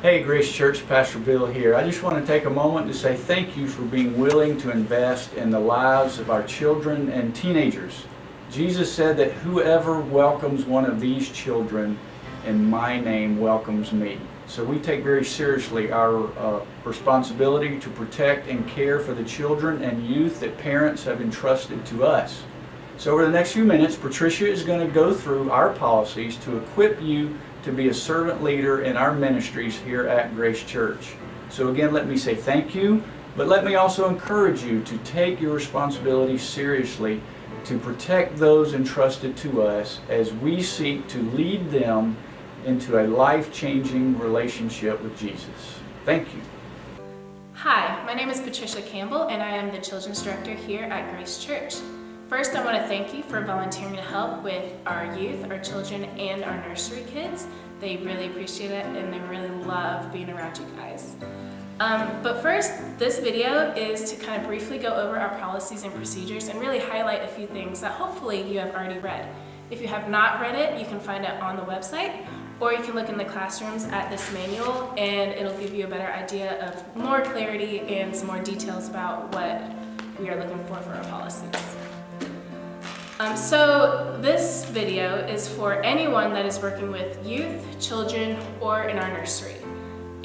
Hey Grace Church, Pastor Bill here. I just want to take a moment to say thank you for being willing to invest in the lives of our children and teenagers. Jesus said that whoever welcomes one of these children in my name welcomes me. So we take very seriously our responsibility to protect and care for the children and youth that parents have entrusted to us. So over the next few minutes, Patricia is going to go through our policies to equip you to be a servant leader in our ministries here at Grace Church. So again, let me say thank you, but let me also encourage you to take your responsibility seriously to protect those entrusted to us as we seek to lead them into a life-changing relationship with Jesus. Thank you. Hi, my name is Patricia Campbell and I am the Children's Director here at Grace Church. First, I want to thank you for volunteering to help with our youth, our children, and our nursery kids. They really appreciate it and they really love being around you guys. But first, this video is to kind of briefly go over our policies and procedures and really highlight a few things that hopefully you have already read. If you have not read it, you can find it on the website, or you can look in the classrooms at this manual and it'll give you a better idea of more clarity and some more details about what we are looking for our policies. So this video is for anyone that is working with youth, children, or in our nursery.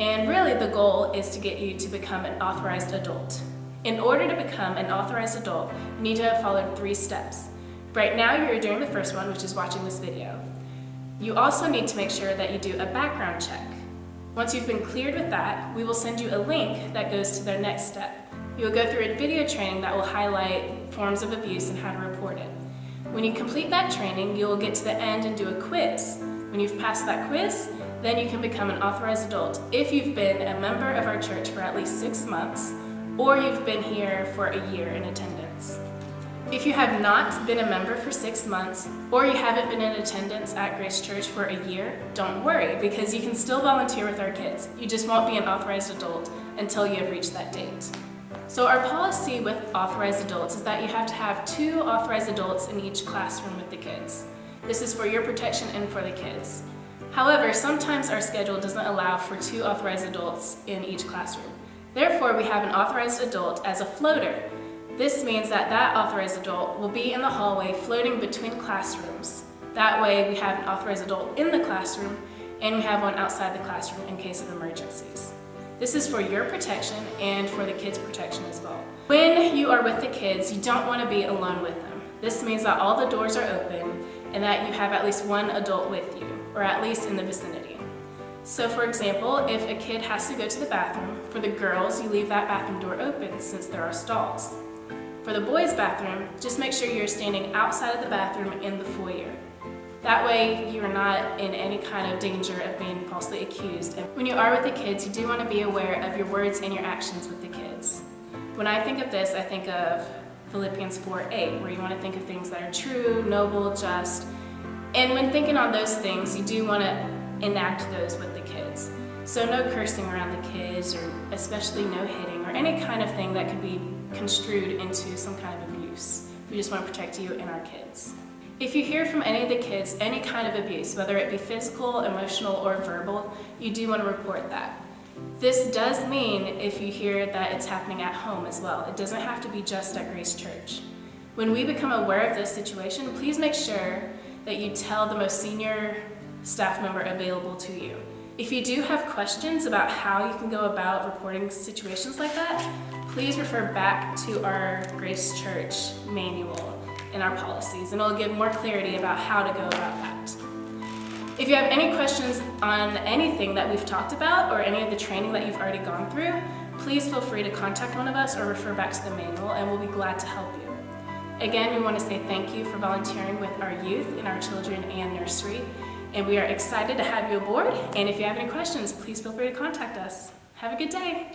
And really the goal is to get you to become an authorized adult. In order to become an authorized adult, you need to have followed 3 steps. Right now you're doing the first one, which is watching this video. You also need to make sure that you do a background check. Once you've been cleared with that, we will send you a link that goes to their next step. You'll go through a video training that will highlight forms of abuse and how to report it. When you complete that training, you'll get to the end and do a quiz. When you've passed that quiz, then you can become an authorized adult if you've been a member of our church for at least 6 months, or you've been here for a year in attendance. If you have not been a member for 6 months, or you haven't been in attendance at Grace Church for a year, don't worry, because you can still volunteer with our kids. You just won't be an authorized adult until you have reached that date. So our policy with authorized adults is that you have to have 2 authorized adults in each classroom with the kids. This is for your protection and for the kids. However, sometimes our schedule doesn't allow for 2 authorized adults in each classroom. Therefore, we have an authorized adult as a floater. This means that that authorized adult will be in the hallway floating between classrooms. That way we have an authorized adult in the classroom and we have one outside the classroom in case of emergencies. This is for your protection and for the kids' protection as well. When you are with the kids, you don't want to be alone with them. This means that all the doors are open and that you have at least 1 adult with you, or at least in the vicinity. So for example, if a kid has to go to the bathroom, for the girls, you leave that bathroom door open since there are stalls. For the boys' bathroom, just make sure you're standing outside of the bathroom in the foyer. That way you're not in any kind of danger of being falsely accused. And when you are with the kids, you do want to be aware of your words and your actions with the kids. When I think of this, I think of Philippians 4:8, where you want to think of things that are true, noble, just. And when thinking on those things, you do want to enact those with the kids. So no cursing around the kids, or especially no hitting, or any kind of thing that could be construed into some kind of abuse. We just want to protect you and our kids. If you hear from any of the kids any kind of abuse, whether it be physical, emotional, or verbal, you do want to report that. This does mean if you hear that it's happening at home as well. It doesn't have to be just at Grace Church. When we become aware of this situation, please make sure that you tell the most senior staff member available to you. If you do have questions about how you can go about reporting situations like that, please refer back to our Grace Church manual and our policies, and it'll give more clarity about how to go about that. If you have any questions on anything that we've talked about or any of the training that you've already gone through, please feel free to contact one of us or refer back to the manual, and we'll be glad to help you. Again, we want to say thank you for volunteering with our youth and our children and nursery, and we are excited to have you aboard. And if you have any questions, please feel free to contact us. Have a good day.